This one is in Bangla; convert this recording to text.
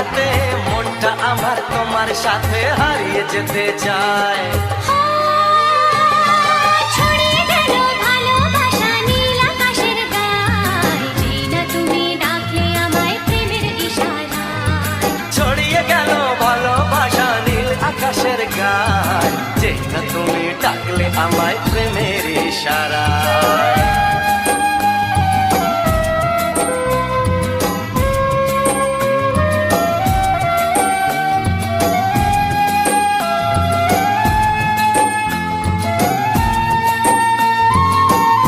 হারাতে মনটা আমার তোমার সাথে হারিয়ে যেতে চায়। ছড়িয়ে গেল ভালোবাসা নীল আকাশের গায়ে, যেই না তুমি ডাকলে আমায় প্রেমের ইশারায়। ছড়িয়ে গেল ভালোবাসা নীল আকাশের গায়, যেই না তুমি ডাকলে আমায় প্রেমের ইশারায়।